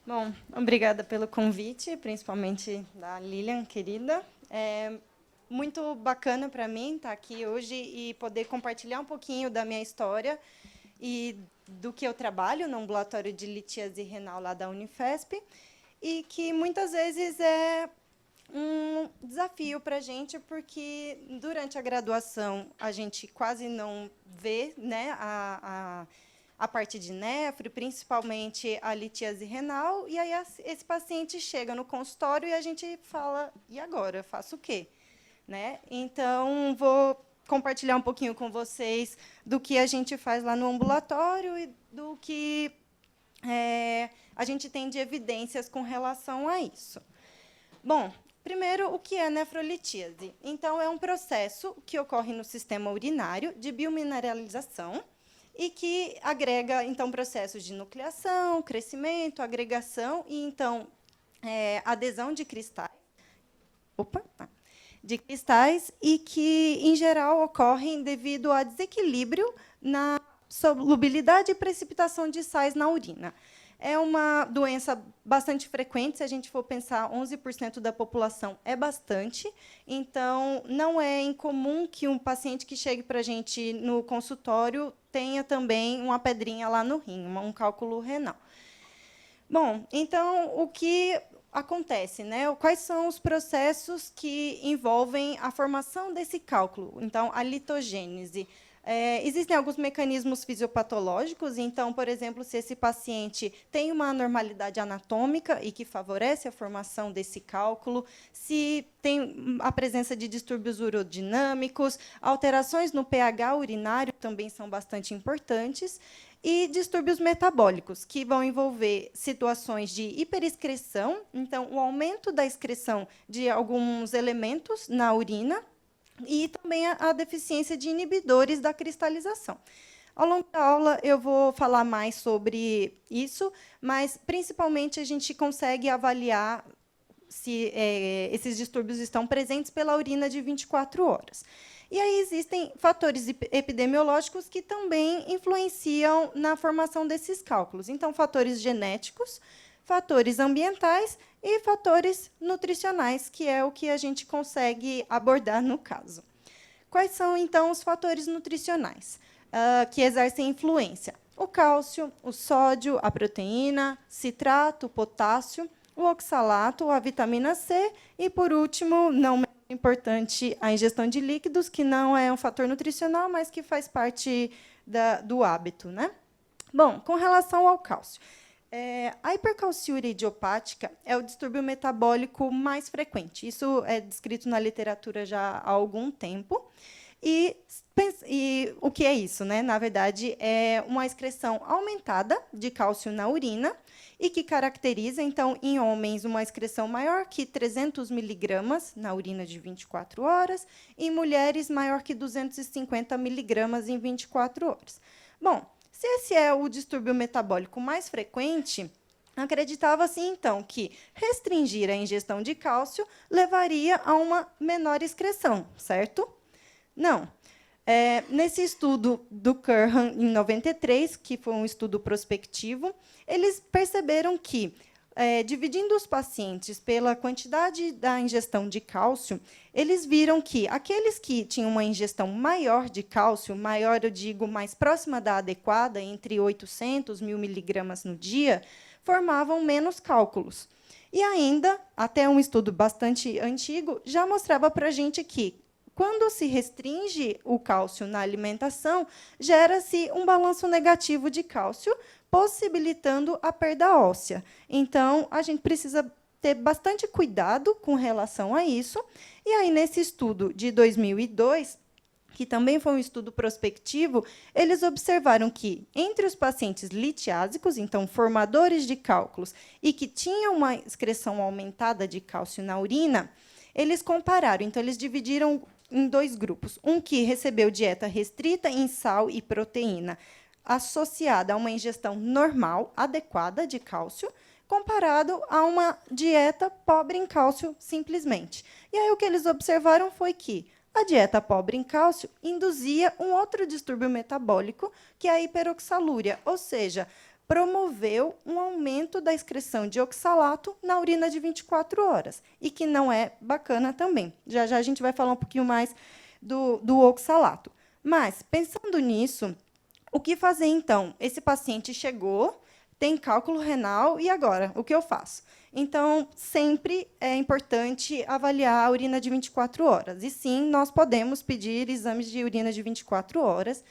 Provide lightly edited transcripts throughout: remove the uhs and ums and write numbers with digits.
Bom, obrigada pelo convite, principalmente da Lilian, querida. É muito bacana para mim estar aqui hoje e poder compartilhar um pouquinho da minha história e do que eu trabalho no ambulatório de litíase renal lá da Unifesp, e que muitas vezes é um desafio para a gente, porque durante a graduação a gente quase não vê, né, a parte de nefro, principalmente a litíase renal, e aí esse paciente chega no consultório e a gente fala, e agora, faço o quê? Né? Então, vou compartilhar um pouquinho com vocês do que a gente faz lá no ambulatório e do que a gente tem de evidências com relação a isso. Bom, primeiro, o que é nefrolitíase? Então, é um processo que ocorre no sistema urinário de biomineralização e que agrega, então, processos de nucleação, crescimento, agregação e, então, adesão de cristais. Opa! De cristais e que, em geral, ocorrem devido a desequilíbrio na solubilidade e precipitação de sais na urina. É uma doença bastante frequente, se a gente for pensar, 11% da população é bastante, então não é incomum que um paciente que chegue para a gente no consultório tenha também uma pedrinha lá no rim, um cálculo renal. Bom, então, o que acontece, né? Quais são os processos que envolvem a formação desse cálculo? Então, a litogênese. Existem alguns mecanismos fisiopatológicos, então, por exemplo, se esse paciente tem uma anormalidade anatômica e que favorece a formação desse cálculo, se tem a presença de distúrbios urodinâmicos, alterações no pH urinário também são bastante importantes, e distúrbios metabólicos, que vão envolver situações de hiperexcreção, então, o aumento da excreção de alguns elementos na urina, e também a deficiência de inibidores da cristalização. Ao longo da aula, eu vou falar mais sobre isso, mas, principalmente, a gente consegue avaliar se esses distúrbios estão presentes pela urina de 24 horas. E aí existem fatores epidemiológicos que também influenciam na formação desses cálculos. Então, fatores genéticos, fatores ambientais e fatores nutricionais, que é o que a gente consegue abordar no caso. Quais são, então, os fatores nutricionais que exercem influência? O cálcio, o sódio, a proteína, citrato, potássio, o oxalato, a vitamina C e, por último, não menos importante, a ingestão de líquidos, que não é um fator nutricional, mas que faz parte do hábito, né? Bom, com relação ao cálcio, a hipercalciúria idiopática é o distúrbio metabólico mais frequente. Isso é descrito na literatura já há algum tempo. E o que é isso? Né? Na verdade, é uma excreção aumentada de cálcio na urina e que caracteriza, então, em homens, uma excreção maior que 300 miligramas na urina de 24 horas, e em mulheres, maior que 250 miligramas em 24 horas. Bom, se esse é o distúrbio metabólico mais frequente, acreditava-se, então, que restringir a ingestão de cálcio levaria a uma menor excreção, certo? Não. Nesse estudo do Curran, em 93, que foi um estudo prospectivo, eles perceberam que, dividindo os pacientes pela quantidade da ingestão de cálcio, eles viram que aqueles que tinham uma ingestão maior de cálcio, maior, eu digo, mais próxima da adequada, entre 800 e 1.000 miligramas no dia, formavam menos cálculos. E ainda, até um estudo bastante antigo, já mostrava para a gente que, quando se restringe o cálcio na alimentação, gera-se um balanço negativo de cálcio, possibilitando a perda óssea. Então, a gente precisa ter bastante cuidado com relação a isso. E aí, nesse estudo de 2002, que também foi um estudo prospectivo, eles observaram que, entre os pacientes litiásicos, então formadores de cálculos, e que tinham uma excreção aumentada de cálcio na urina, eles compararam. Então, eles dividiram em dois grupos. Um que recebeu dieta restrita em sal e proteína, associada a uma ingestão normal, adequada de cálcio, comparado a uma dieta pobre em cálcio, simplesmente. E aí o que eles observaram foi que a dieta pobre em cálcio induzia um outro distúrbio metabólico, que é a hiperoxalúria, ou seja, promoveu um aumento da excreção de oxalato na urina de 24 horas, e que não é bacana também. Já já a gente vai falar um pouquinho mais do oxalato. Mas, pensando nisso, o que fazer, então? Esse paciente chegou, tem cálculo renal, e agora? O que eu faço? Então, sempre é importante avaliar a urina de 24 horas. E, sim, nós podemos pedir exames de urina de 24 horas.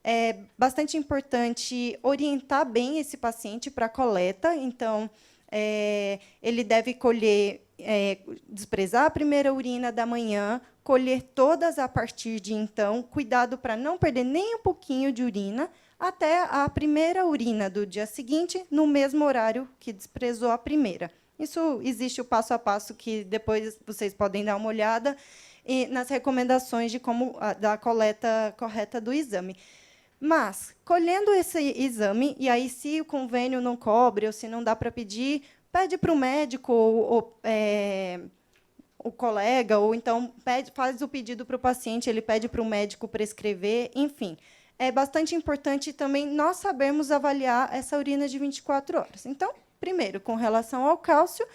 É bastante importante orientar bem esse paciente para a coleta. Então, ele deve colher, desprezar a primeira urina da manhã, colher todas a partir de então, cuidado para não perder nem um pouquinho de urina, até a primeira urina do dia seguinte, no mesmo horário que desprezou a primeira. Isso existe o passo a passo que depois vocês podem dar uma olhada nas recomendações de como da coleta correta do exame. Mas, colhendo esse exame, e aí, se o convênio não cobre, ou se não dá para pedir, pede para o médico, ou o colega, ou então faz o pedido para o paciente, ele pede para o médico prescrever, enfim. É bastante importante também nós sabermos avaliar essa urina de 24 horas. Então, primeiro, com relação ao cálcio,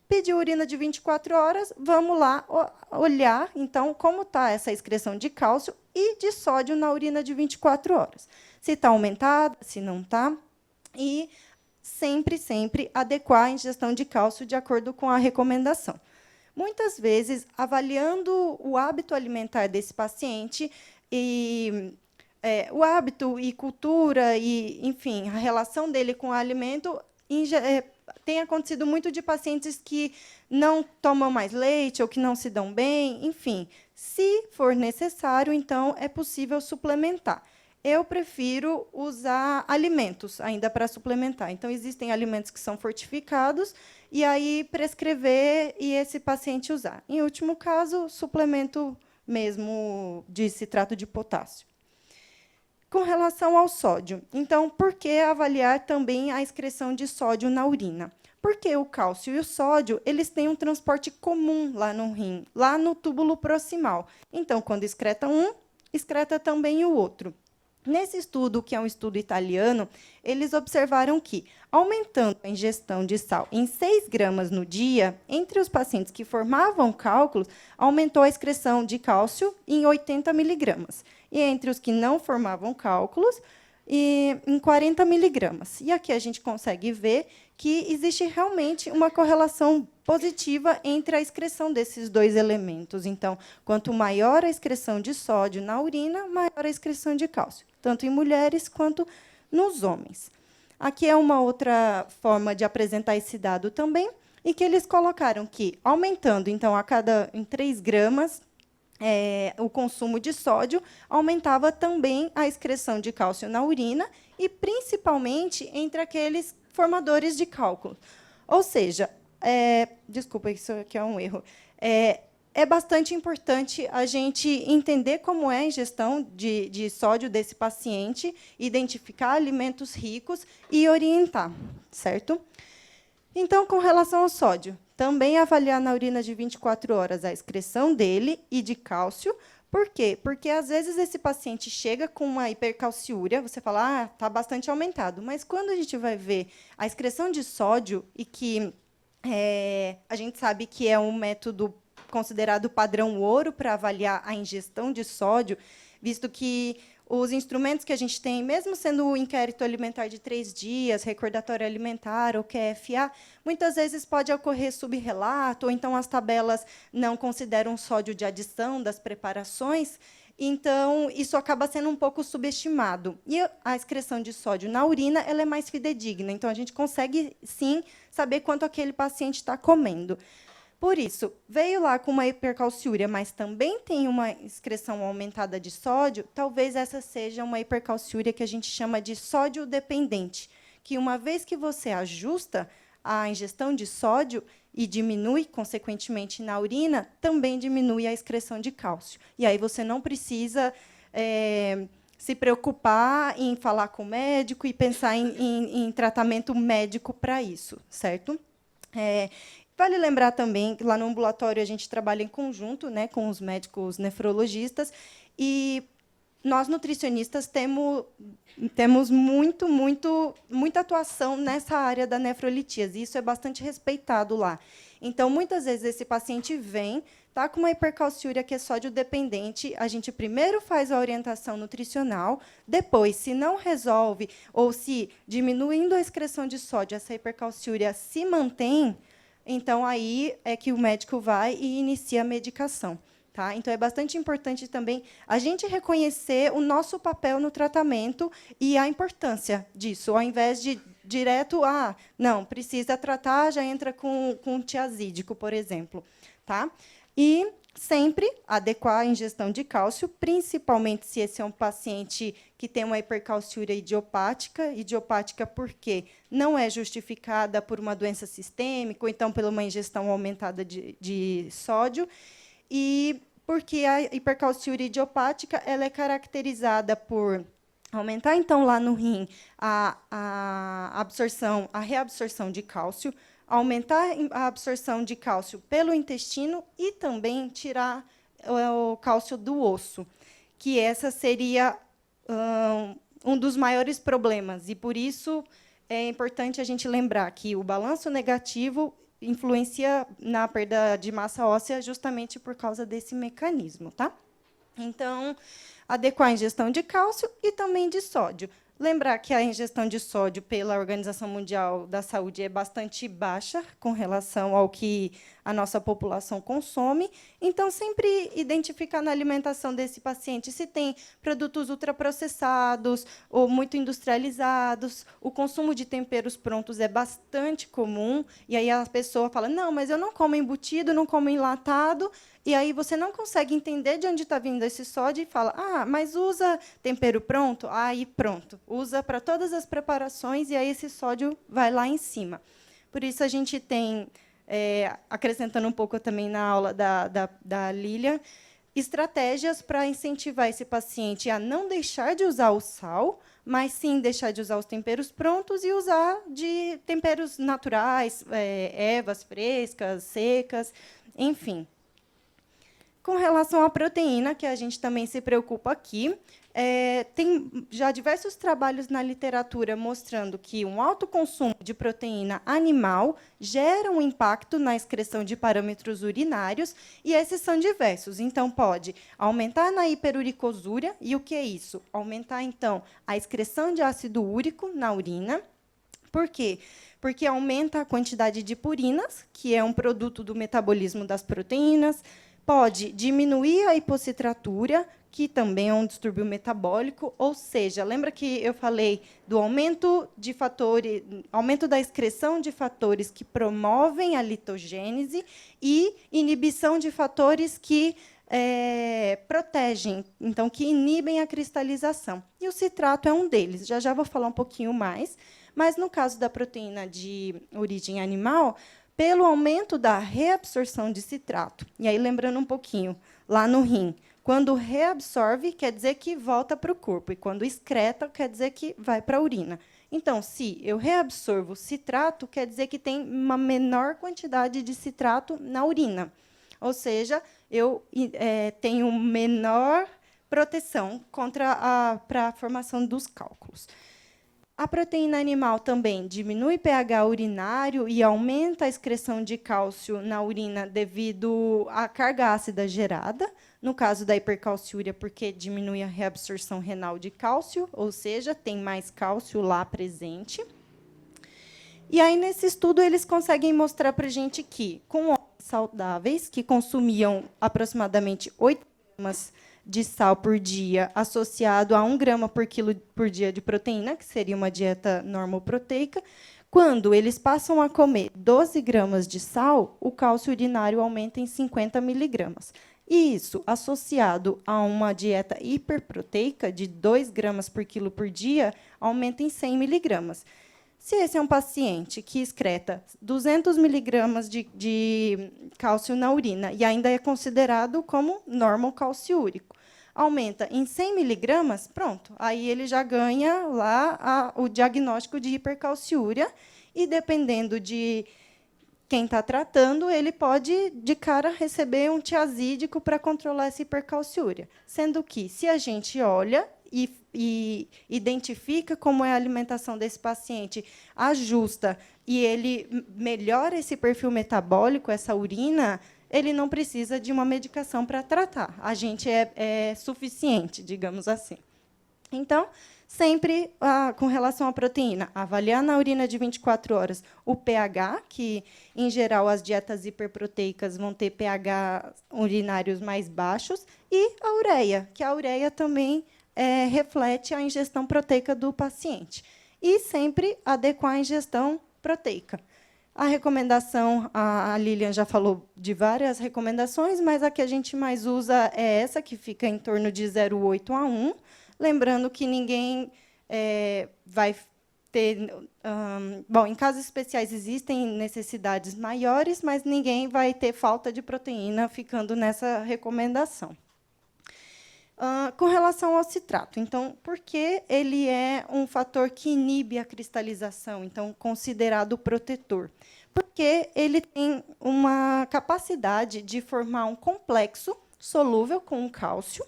pediu urina de 24 horas, vamos lá olhar, então, como está essa excreção de cálcio e de sódio na urina de 24 horas. Se está aumentada, se não está. E sempre, sempre adequar a ingestão de cálcio de acordo com a recomendação. Muitas vezes, avaliando o hábito alimentar desse paciente, e o hábito e cultura, e, enfim, a relação dele com o alimento, tem acontecido muito de pacientes que não tomam mais leite ou que não se dão bem, enfim. Se for necessário, então, é possível suplementar. Eu prefiro usar alimentos ainda para suplementar. Então, existem alimentos que são fortificados, e aí prescrever e esse paciente usar. Em último caso, suplemento mesmo de citrato de potássio. Com relação ao sódio, então, por que avaliar também a excreção de sódio na urina? Porque o cálcio e o sódio, eles têm um transporte comum lá no rim, lá no túbulo proximal. Então, quando excreta um, excreta também o outro. Nesse estudo, que é um estudo italiano, eles observaram que, aumentando a ingestão de sal em 6 gramas no dia, entre os pacientes que formavam cálculos, aumentou a excreção de cálcio em 80 miligramas. E entre os que não formavam cálculos, em 40 miligramas. E aqui a gente consegue ver que existe realmente uma correlação positiva entre a excreção desses dois elementos. Então, quanto maior a excreção de sódio na urina, maior a excreção de cálcio, tanto em mulheres quanto nos homens. Aqui é uma outra forma de apresentar esse dado também, e que eles colocaram que, aumentando, então, em 3 gramas, o consumo de sódio, aumentava também a excreção de cálcio na urina, e principalmente entre aqueles formadores de cálculo. Ou seja, desculpa, isso aqui é um erro. É bastante importante a gente entender como é a ingestão de sódio desse paciente, identificar alimentos ricos e orientar, certo? Então, com relação ao sódio, também avaliar na urina de 24 horas a excreção dele e de cálcio. Por quê? Porque, às vezes, esse paciente chega com uma hipercalciúria, você fala, está bastante aumentado. Mas, quando a gente vai ver a excreção de sódio, e que a gente sabe que é um método considerado padrão ouro para avaliar a ingestão de sódio, visto que os instrumentos que a gente tem, mesmo sendo o inquérito alimentar de 3 dias, recordatório alimentar ou QFA, muitas vezes pode ocorrer subrelato, ou então as tabelas não consideram sódio de adição das preparações, então isso acaba sendo um pouco subestimado. E a excreção de sódio na urina ela é mais fidedigna, então a gente consegue, sim, saber quanto aquele paciente está comendo. Por isso, veio lá com uma hipercalciúria, mas também tem uma excreção aumentada de sódio, talvez essa seja uma hipercalciúria que a gente chama de sódio dependente, que, uma vez que você ajusta a ingestão de sódio e diminui, consequentemente, na urina, também diminui a excreção de cálcio. E aí você não precisa se preocupar em falar com o médico e pensar em tratamento médico para isso, certo? Vale lembrar também que lá no ambulatório a gente trabalha em conjunto, né, com os médicos nefrologistas, e nós nutricionistas temos muita atuação nessa área da nefrolitíase. Isso é bastante respeitado lá. Então, muitas vezes, esse paciente vem, está com uma hipercalciúria que é sódio dependente, a gente primeiro faz a orientação nutricional, depois, se não resolve, ou se diminuindo a excreção de sódio, essa hipercalciúria se mantém, então aí é que o médico vai e inicia a medicação. Tá? Então, é bastante importante também a gente reconhecer o nosso papel no tratamento e a importância disso, ao invés de direto, não, precisa tratar, já entra com tiazídico, por exemplo. Tá? E sempre adequar a ingestão de cálcio, principalmente se esse é um paciente que tem uma hipercalciúria idiopática porque não é justificada por uma doença sistêmica, ou então por uma ingestão aumentada de sódio, e porque a hipercalciúria idiopática ela é caracterizada por aumentar, então, lá no rim, a reabsorção de cálcio, aumentar a absorção de cálcio pelo intestino e também tirar o cálcio do osso, que essa seria um dos maiores problemas. E, por isso, é importante a gente lembrar que o balanço negativo influencia na perda de massa óssea justamente por causa desse mecanismo. Tá? Então, adequar a ingestão de cálcio e também de sódio. Lembrar que a ingestão de sódio pela Organização Mundial da Saúde é bastante baixa com relação ao que a nossa população consome. Então, sempre identificar na alimentação desse paciente se tem produtos ultraprocessados ou muito industrializados. O consumo de temperos prontos é bastante comum. E aí a pessoa fala, não, mas eu não como embutido, não como enlatado. E aí você não consegue entender de onde está vindo esse sódio e fala, mas usa tempero pronto? Aí pronto, usa para todas as preparações e aí esse sódio vai lá em cima. Por isso, a gente tem, acrescentando um pouco também na aula da Lilian, estratégias para incentivar esse paciente a não deixar de usar o sal, mas sim deixar de usar os temperos prontos e usar de temperos naturais, ervas frescas, secas, enfim. Com relação à proteína, que a gente também se preocupa aqui, tem já diversos trabalhos na literatura mostrando que um alto consumo de proteína animal gera um impacto na excreção de parâmetros urinários, e esses são diversos. Então, pode aumentar na hiperuricosúria, e o que é isso? Aumentar, então, a excreção de ácido úrico na urina. Por quê? Porque aumenta a quantidade de purinas, que é um produto do metabolismo das proteínas. Pode diminuir a hipocitratura, que também é um distúrbio metabólico, ou seja, lembra que eu falei do aumento de fatores, aumento da excreção de fatores que promovem a litogênese e inibição de fatores que protegem, então, que inibem a cristalização. E o citrato é um deles. Já vou falar um pouquinho mais, mas, no caso da proteína de origem animal, pelo aumento da reabsorção de citrato. E aí, lembrando um pouquinho, lá no rim, quando reabsorve, quer dizer que volta para o corpo, e quando excreta, quer dizer que vai para a urina. Então, se eu reabsorvo citrato, quer dizer que tem uma menor quantidade de citrato na urina. Ou seja, eu tenho menor proteção para a formação dos cálculos. A proteína animal também diminui o pH urinário e aumenta a excreção de cálcio na urina devido à carga ácida gerada, no caso da hipercalciúria, porque diminui a reabsorção renal de cálcio, ou seja, tem mais cálcio lá presente. E aí, nesse estudo, eles conseguem mostrar para a gente que, com homens saudáveis, que consumiam aproximadamente 8 gramas de sal por dia, associado a 1 grama por quilo por dia de proteína, que seria uma dieta normoproteica, quando eles passam a comer 12 gramas de sal, o cálcio urinário aumenta em 50 miligramas. E isso, associado a uma dieta hiperproteica, de 2 gramas por quilo por dia, aumenta em 100 miligramas. Se esse é um paciente que excreta 200 miligramas de cálcio na urina e ainda é considerado como normocalciúrico, aumenta em 100 miligramas, pronto, aí ele já ganha lá o diagnóstico de hipercalciúria, e dependendo de quem está tratando, ele pode, de cara, receber um tiazídico para controlar essa hipercalciúria. Sendo que, se a gente olha e identifica como é a alimentação desse paciente, ajusta e ele melhora esse perfil metabólico, essa urina, ele não precisa de uma medicação para tratar. A gente é suficiente, digamos assim. Então, sempre, com relação à proteína, avaliar na urina de 24 horas o pH, que, em geral, as dietas hiperproteicas vão ter pH urinários mais baixos, e a ureia, que a ureia também reflete a ingestão proteica do paciente. E sempre adequar a ingestão proteica. A recomendação, a Lilian já falou de várias recomendações, mas a que a gente mais usa é essa, que fica em torno de 0,8 a 1. Lembrando que ninguém vai ter... bom, em casos especiais existem necessidades maiores, mas ninguém vai ter falta de proteína ficando nessa recomendação. Com relação ao citrato, então, por que ele é um fator que inibe a cristalização, então, considerado protetor? Porque ele tem uma capacidade de formar um complexo solúvel com o cálcio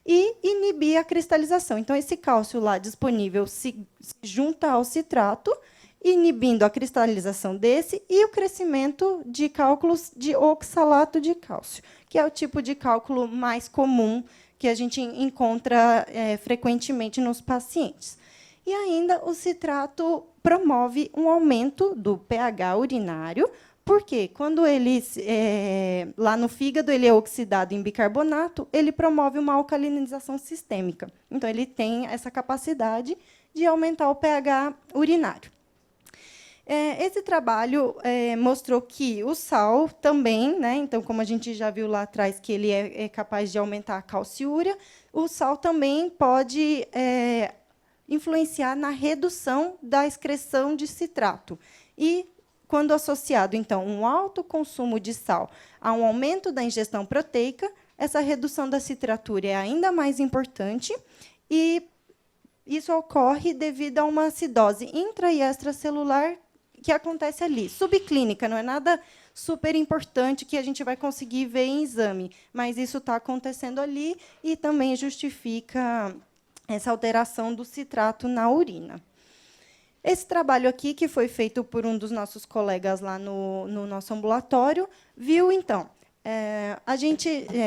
e inibir a cristalização. Então, esse cálcio lá disponível se junta ao citrato, inibindo a cristalização desse e o crescimento de cálculos de oxalato de cálcio, que é o tipo de cálculo mais comum que a gente encontra frequentemente nos pacientes. E ainda o citrato promove um aumento do pH urinário, porque quando ele, lá no fígado, ele é oxidado em bicarbonato, ele promove uma alcalinização sistêmica. Então, ele tem essa capacidade de aumentar o pH urinário. Esse trabalho mostrou que o sal também, né, então, como a gente já viu lá atrás, que ele é capaz de aumentar a calciúria, o sal também pode influenciar na redução da excreção de citrato. E, quando associado, então, um alto consumo de sal a um aumento da ingestão proteica, essa redução da citratura é ainda mais importante, e isso ocorre devido a uma acidose intra e extracelular que acontece ali. Subclínica, não é nada super importante que a gente vai conseguir ver em exame, mas isso está acontecendo ali e também justifica essa alteração do citrato na urina. Esse trabalho aqui, que foi feito por um dos nossos colegas lá no nosso ambulatório, viu, então,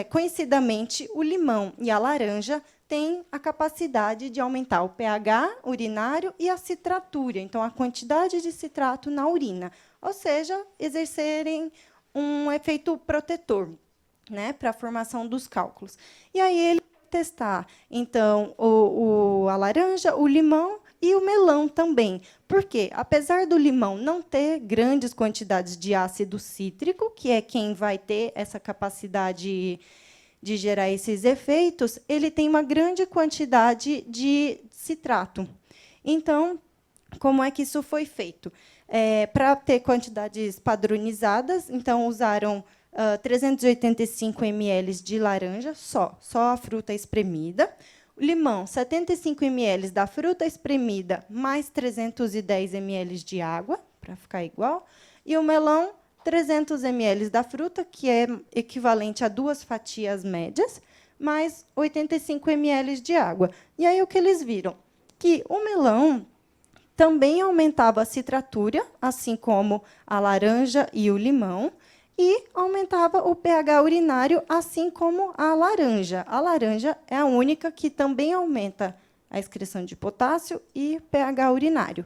conhecidamente, o limão e a laranja têm a capacidade de aumentar o pH urinário e a citratura, então, a quantidade de citrato na urina, ou seja, exercerem um efeito protetor, né, para a formação dos cálculos. E aí ele testar, então, a laranja, o limão e o melão também. Por quê? Apesar do limão não ter grandes quantidades de ácido cítrico, que é quem vai ter essa capacidade de gerar esses efeitos, ele tem uma grande quantidade de citrato. Então, como é que isso foi feito? Para ter quantidades padronizadas, então, usaram 385 ml de laranja, só a fruta espremida. O limão, 75 ml da fruta espremida, mais 310 ml de água, para ficar igual. E o melão, 300 ml da fruta, que é equivalente a 2 fatias médias, mais 85 ml de água. E aí o que eles viram? Que o melão também aumentava a citratura, assim como a laranja e o limão, e aumentava o pH urinário, assim como a laranja. A laranja é a única que também aumenta a excreção de potássio e pH urinário.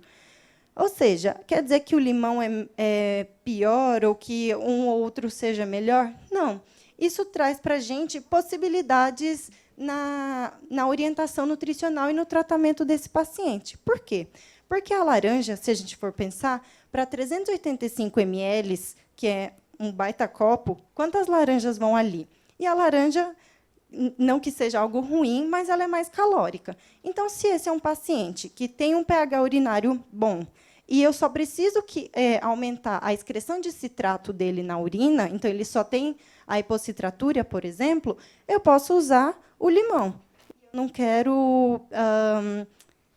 Ou seja, quer dizer que o limão é pior ou que um ou outro seja melhor? Não. Isso traz para a gente possibilidades na orientação nutricional e no tratamento desse paciente. Por quê? Porque a laranja, se a gente for pensar, para 385 ml, que é um baita copo, quantas laranjas vão ali? E a laranja, não que seja algo ruim, mas ela é mais calórica. Então, se esse é um paciente que tem um pH urinário bom, e eu só preciso aumentar a excreção de citrato dele na urina, então ele só tem a hipocitratura, por exemplo, eu posso usar o limão. Não quero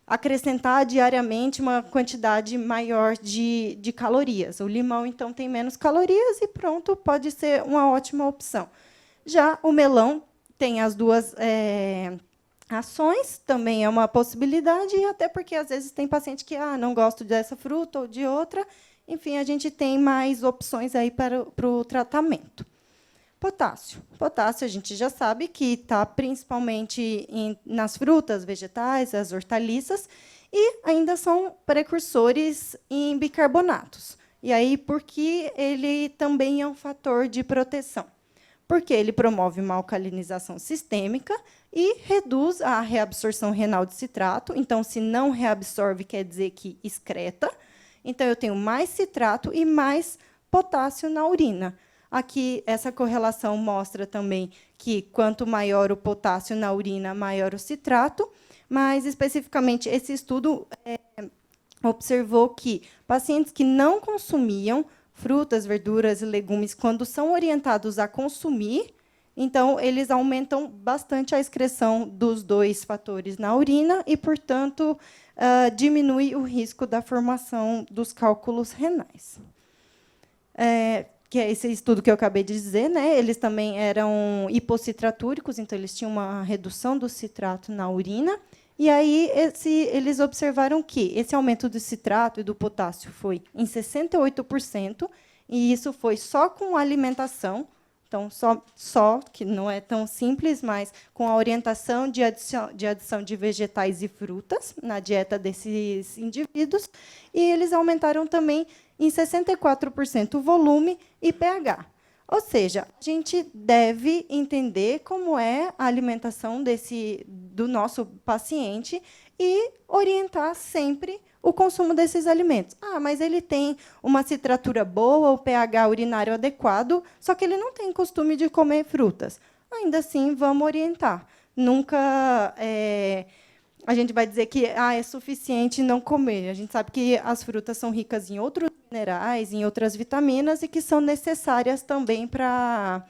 acrescentar diariamente uma quantidade maior de calorias. O limão, então, tem menos calorias e pronto, pode ser uma ótima opção. Já o melão tem as duas ações, também é uma possibilidade, até porque, às vezes, tem paciente que não gosta dessa fruta ou de outra. Enfim, a gente tem mais opções aí para o tratamento. Potássio. Potássio, a gente já sabe que está principalmente nas frutas, vegetais, as hortaliças, e ainda são precursores em bicarbonatos. E aí, por que ele também é um fator de proteção? Porque ele promove uma alcalinização sistêmica e reduz a reabsorção renal de citrato. Então, se não reabsorve, quer dizer que excreta. Então, eu tenho mais citrato e mais potássio na urina. Aqui, essa correlação mostra também que, quanto maior o potássio na urina, maior o citrato. Mas, especificamente, esse estudo observou que pacientes que não consumiam frutas, verduras e legumes, quando são orientados a consumir, então, eles aumentam bastante a excreção dos dois fatores na urina e, portanto, diminui o risco da formação dos cálculos renais. Que é esse estudo que eu acabei de dizer, né? Eles também eram hipocitratúricos, então eles tinham uma redução do citrato na urina. E aí eles observaram que esse aumento do citrato e do potássio foi em 68%, e isso foi só com alimentação. Então, só que não é tão simples, mas com a orientação de adição de vegetais e frutas na dieta desses indivíduos. E eles aumentaram também em 64% o volume e pH. Ou seja, a gente deve entender como é a alimentação do nosso paciente e orientar sempre o consumo desses alimentos. Mas ele tem uma citratura boa, o pH urinário adequado, só que ele não tem costume de comer frutas. Ainda assim, vamos orientar. Nunca a gente vai dizer que é suficiente não comer. A gente sabe que as frutas são ricas em outros minerais, em outras vitaminas, e que são necessárias também para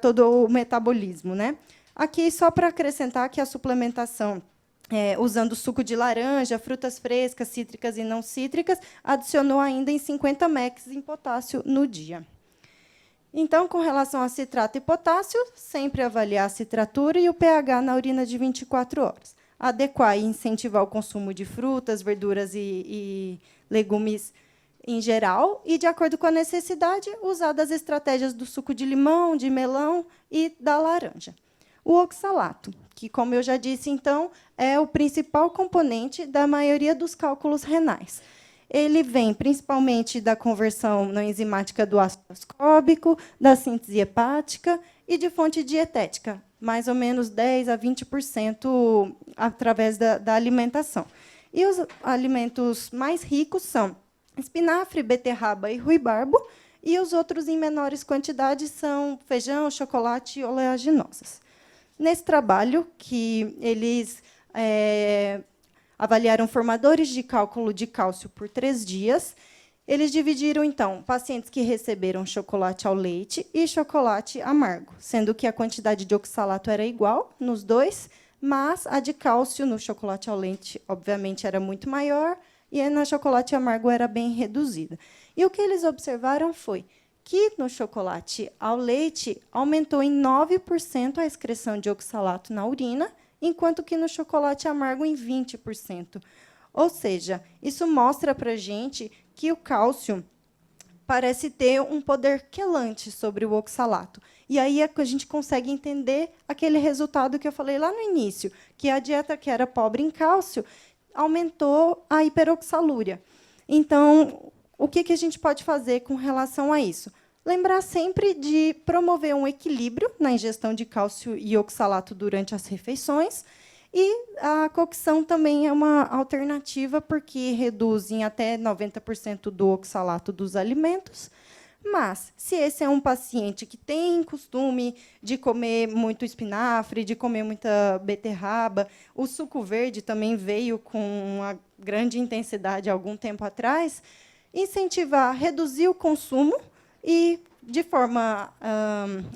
todo o metabolismo, né? Aqui, só para acrescentar que a suplementação, usando suco de laranja, frutas frescas, cítricas e não cítricas, adicionou ainda em 50 mEq em potássio no dia. Então, com relação a citrato e potássio, sempre avaliar a citratura e o pH na urina de 24 horas. Adequar e incentivar o consumo de frutas, verduras e legumes em geral, e, de acordo com a necessidade, usar das estratégias do suco de limão, de melão e da laranja. O oxalato, que, como eu já disse, então, é o principal componente da maioria dos cálculos renais. Ele vem principalmente da conversão não enzimática do ácido ascórbico, da síntese hepática e de fonte dietética, mais ou menos 10% a 20% através da alimentação. E os alimentos mais ricos são espinafre, beterraba e ruibarbo, e os outros, em menores quantidades, são feijão, chocolate e oleaginosas. Nesse trabalho, que eles avaliaram formadores de cálculo de cálcio por 3 dias, eles dividiram, então, pacientes que receberam chocolate ao leite e chocolate amargo, sendo que a quantidade de oxalato era igual nos dois, mas a de cálcio no chocolate ao leite, obviamente, era muito maior, e no chocolate amargo era bem reduzida. E o que eles observaram foi que, no chocolate ao leite, aumentou em 9% a excreção de oxalato na urina, enquanto que no chocolate amargo, em 20%. Ou seja, isso mostra para a gente que o cálcio parece ter um poder quelante sobre o oxalato. E aí a gente consegue entender aquele resultado que eu falei lá no início, que a dieta que era pobre em cálcio aumentou a hiperoxalúria. Então, o que a gente pode fazer com relação a isso? Lembrar sempre de promover um equilíbrio na ingestão de cálcio e oxalato durante as refeições. E a cocção também é uma alternativa, porque reduz em até 90% do oxalato dos alimentos. Mas, se esse é um paciente que tem costume de comer muito espinafre, de comer muita beterraba, o suco verde também veio com uma grande intensidade há algum tempo atrás, incentivar a reduzir o consumo e, de forma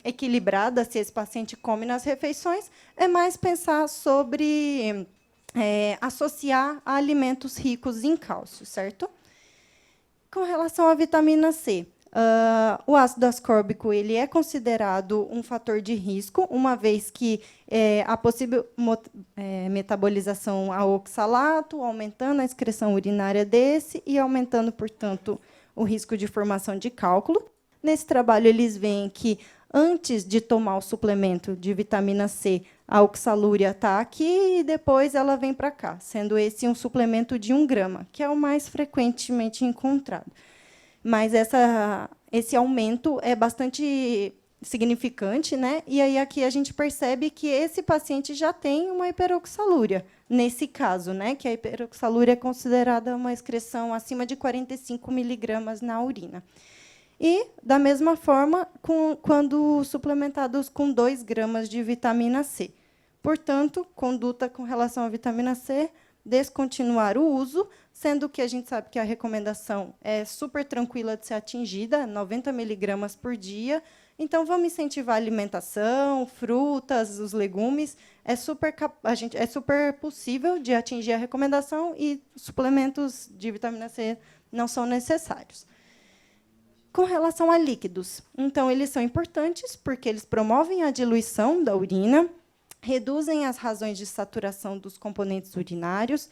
equilibrada, se esse paciente come nas refeições, é mais pensar sobre associar a alimentos ricos em cálcio, certo? Com relação à vitamina C, o ácido ascórbico ele é considerado um fator de risco, uma vez que a possível metabolização ao oxalato, aumentando a excreção urinária desse e aumentando, portanto, o risco de formação de cálculo. Nesse trabalho, eles veem que, antes de tomar o suplemento de vitamina C, a oxalúria está aqui e depois ela vem para cá, sendo esse um suplemento de 1 grama, que é o mais frequentemente encontrado. Mas esse aumento é bastante significante, né? E aí aqui a gente percebe que esse paciente já tem uma hiperoxalúria, nesse caso, né? Que a hiperoxalúria é considerada uma excreção acima de 45 miligramas na urina. E, da mesma forma, quando suplementados com 2 gramas de vitamina C. Portanto, conduta com relação à vitamina C, descontinuar o uso, sendo que a gente sabe que a recomendação é super tranquila de ser atingida, 90 miligramas por dia. Então, vamos incentivar a alimentação, frutas, os legumes. É super possível de atingir a recomendação e suplementos de vitamina C não são necessários. Com relação a líquidos, então, eles são importantes porque eles promovem a diluição da urina, reduzem as razões de saturação dos componentes urinários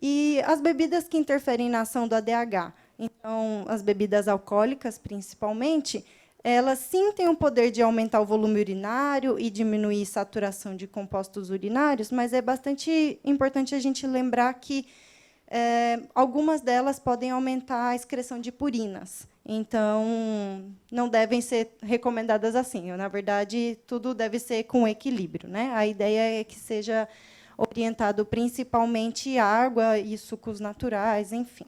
e as bebidas que interferem na ação do ADH. Então, as bebidas alcoólicas, principalmente, elas sim têm o poder de aumentar o volume urinário e diminuir a saturação de compostos urinários, mas é bastante importante a gente lembrar que algumas delas podem aumentar a excreção de purinas. Então, não devem ser recomendadas assim. Na verdade, tudo deve ser com equilíbrio, né? A ideia é que seja orientado principalmente água e sucos naturais, enfim.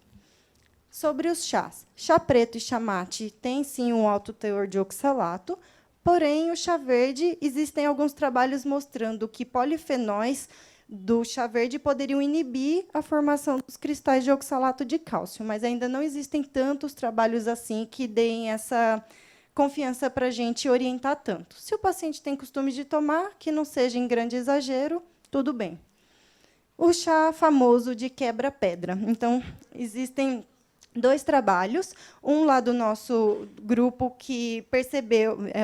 Sobre os chás. Chá preto e chá mate têm, sim, um alto teor de oxalato, porém, o chá verde, existem alguns trabalhos mostrando que polifenóis do chá verde poderiam inibir a formação dos cristais de oxalato de cálcio, mas ainda não existem tantos trabalhos assim que deem essa confiança para a gente orientar tanto. Se o paciente tem costume de tomar, que não seja em grande exagero, tudo bem. O chá famoso de quebra-pedra. Então, existem 2 trabalhos, um lá do nosso grupo que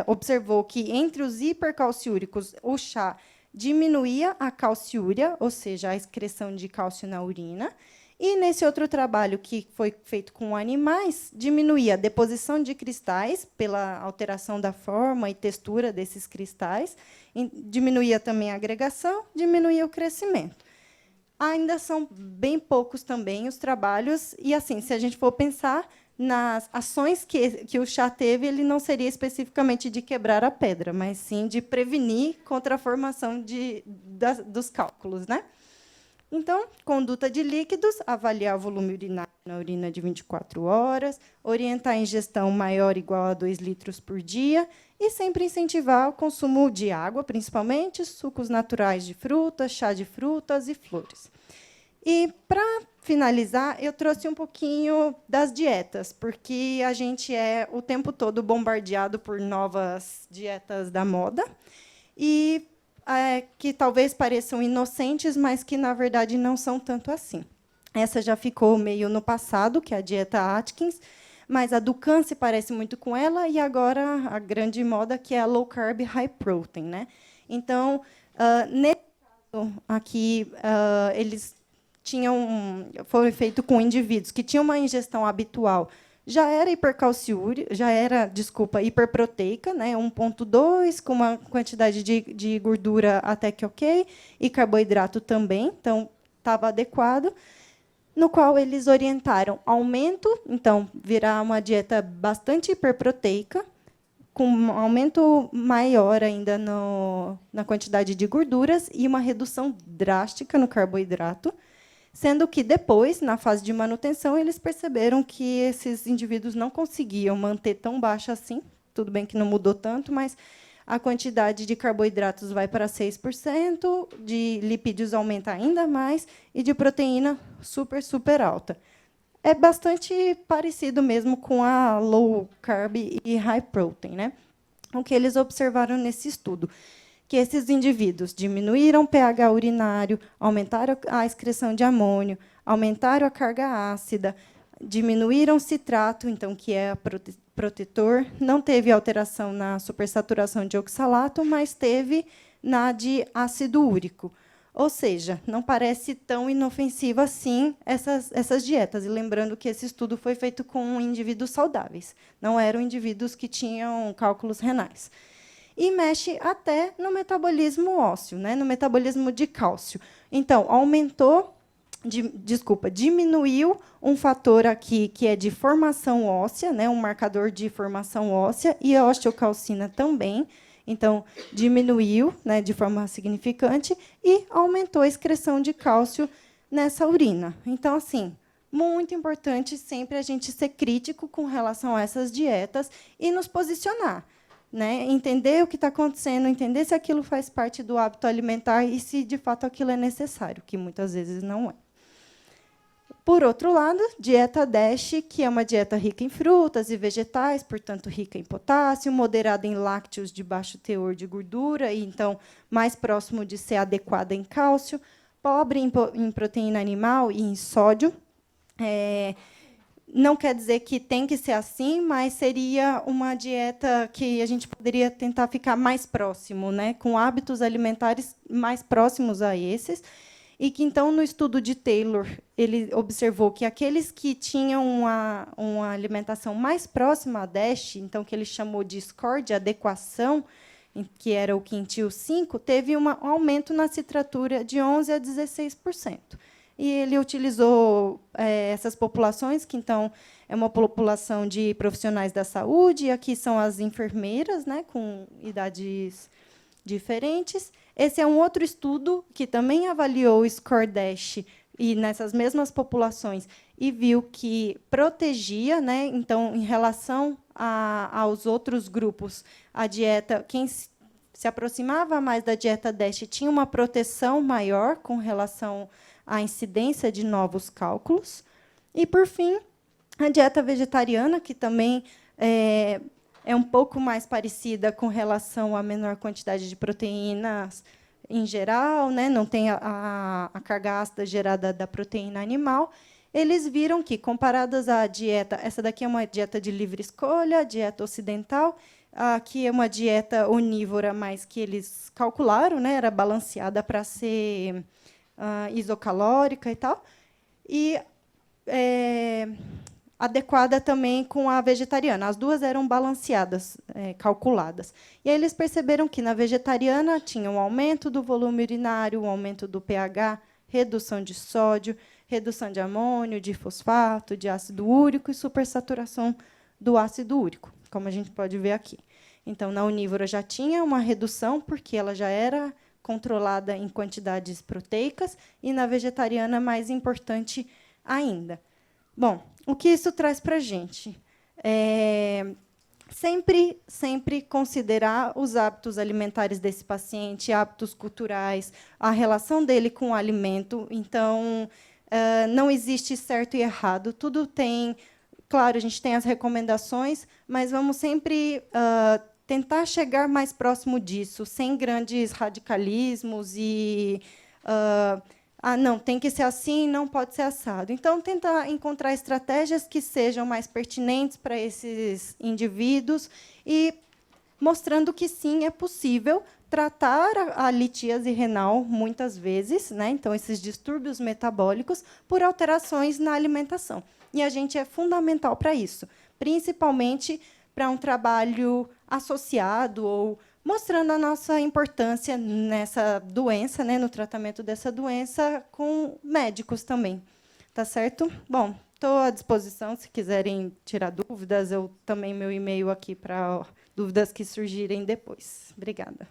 observou que, entre os hipercalciúricos, o chá diminuía a calciúria, ou seja, a excreção de cálcio na urina, e, nesse outro trabalho, que foi feito com animais, diminuía a deposição de cristais, pela alteração da forma e textura desses cristais, diminuía também a agregação, diminuía o crescimento. Ainda são bem poucos também os trabalhos, e, assim, se a gente for pensar nas ações que o chá teve, ele não seria especificamente de quebrar a pedra, mas sim de prevenir contra a formação dos cálculos, né? Então, conduta de líquidos, avaliar o volume urinário na urina de 24 horas, orientar a ingestão maior ou igual a 2 litros por dia e sempre incentivar o consumo de água, principalmente sucos naturais de frutas, chá de frutas e flores. E, para finalizar, eu trouxe um pouquinho das dietas, porque a gente é o tempo todo bombardeado por novas dietas da moda, e que talvez pareçam inocentes, mas que, na verdade, não são tanto assim. Essa já ficou meio no passado, que é a dieta Atkins, mas a Dukan se parece muito com ela, e agora a grande moda, que é a low carb, high protein, né? Então, nesse caso aqui, foi feito com indivíduos que tinham uma ingestão habitual, já era hiperproteica, né, 1,2, com uma quantidade de gordura até que ok, e carboidrato também, então estava adequado, no qual eles orientaram aumento, então, virar uma dieta bastante hiperproteica, com um aumento maior ainda na quantidade de gorduras e uma redução drástica no carboidrato, sendo que, depois, na fase de manutenção, eles perceberam que esses indivíduos não conseguiam manter tão baixa assim. Tudo bem que não mudou tanto, mas a quantidade de carboidratos vai para 6%, de lipídios aumenta ainda mais, e de proteína super, super alta. É bastante parecido mesmo com a low carb e high protein, né? O que eles observaram nesse estudo, que esses indivíduos diminuíram o pH urinário, aumentaram a excreção de amônio, aumentaram a carga ácida, diminuíram o citrato, então, que é protetor, não teve alteração na supersaturação de oxalato, mas teve na de ácido úrico. Ou seja, não parece tão inofensiva assim essas dietas. E lembrando que esse estudo foi feito com indivíduos saudáveis, não eram indivíduos que tinham cálculos renais. E mexe até no metabolismo ósseo, né, no metabolismo de cálcio. Então, diminuiu um fator aqui que é de formação óssea, né, um marcador de formação óssea, e a osteocalcina também. Então, diminuiu, né, de forma significante e aumentou a excreção de cálcio nessa urina. Então, assim, muito importante sempre a gente ser crítico com relação a essas dietas e nos posicionar, né? Entender o que está acontecendo, entender se aquilo faz parte do hábito alimentar e se, de fato, aquilo é necessário, que muitas vezes não é. Por outro lado, dieta DASH, que é uma dieta rica em frutas e vegetais, portanto, rica em potássio, moderada em lácteos de baixo teor de gordura, e, então, mais próximo de ser adequada em cálcio, pobre em proteína animal e em sódio. Não quer dizer que tem que ser assim, mas seria uma dieta que a gente poderia tentar ficar mais próximo, né, com hábitos alimentares mais próximos a esses. E que, então, no estudo de Taylor, ele observou que aqueles que tinham uma alimentação mais próxima à DASH, então, que ele chamou de score de adequação, que era o quintil 5, teve um aumento na citratura de 11% a 16%. E ele utilizou essas populações, que, então, é uma população de profissionais da saúde, e aqui são as enfermeiras, né, com idades diferentes. Esse é um outro estudo que também avaliou o score DASH e nessas mesmas populações e viu que protegia, né? Então, em relação aos outros grupos, a dieta, quem se aproximava mais da dieta DASH tinha uma proteção maior com relação à incidência de novos cálculos. E, por fim, a dieta vegetariana, que também é um pouco mais parecida com relação à menor quantidade de proteínas em geral, né? Não tem a carga ácida gerada da proteína animal. Eles viram que, comparadas à dieta, essa daqui é uma dieta de livre escolha, a dieta ocidental, aqui é uma dieta onívora, mas que eles calcularam, né? Era balanceada para ser isocalórica e tal. E adequada também com a vegetariana. As duas eram balanceadas, calculadas. E aí eles perceberam que, na vegetariana, tinha um aumento do volume urinário, um aumento do pH, redução de sódio, redução de amônio, de fosfato, de ácido úrico e supersaturação do ácido úrico, como a gente pode ver aqui. Então, na onívora já tinha uma redução, porque ela já era controlada em quantidades proteicas, e, na vegetariana, mais importante ainda. Bom, o que isso traz para a gente? Sempre considerar os hábitos alimentares desse paciente, hábitos culturais, a relação dele com o alimento. Então, não existe certo e errado. Tudo tem... Claro, a gente tem as recomendações, mas vamos sempre tentar chegar mais próximo disso, sem grandes radicalismos e... não, tem que ser assim, não pode ser assado. Então, tentar encontrar estratégias que sejam mais pertinentes para esses indivíduos e mostrando que, sim, é possível tratar a litíase renal, muitas vezes, né? Então, esses distúrbios metabólicos, por alterações na alimentação. E a gente é fundamental para isso, principalmente para um trabalho associado ou mostrando a nossa importância nessa doença, né, no tratamento dessa doença, com médicos também. Tá certo? Bom, estou à disposição, se quiserem tirar dúvidas, eu também meu e-mail aqui para dúvidas que surgirem depois. Obrigada.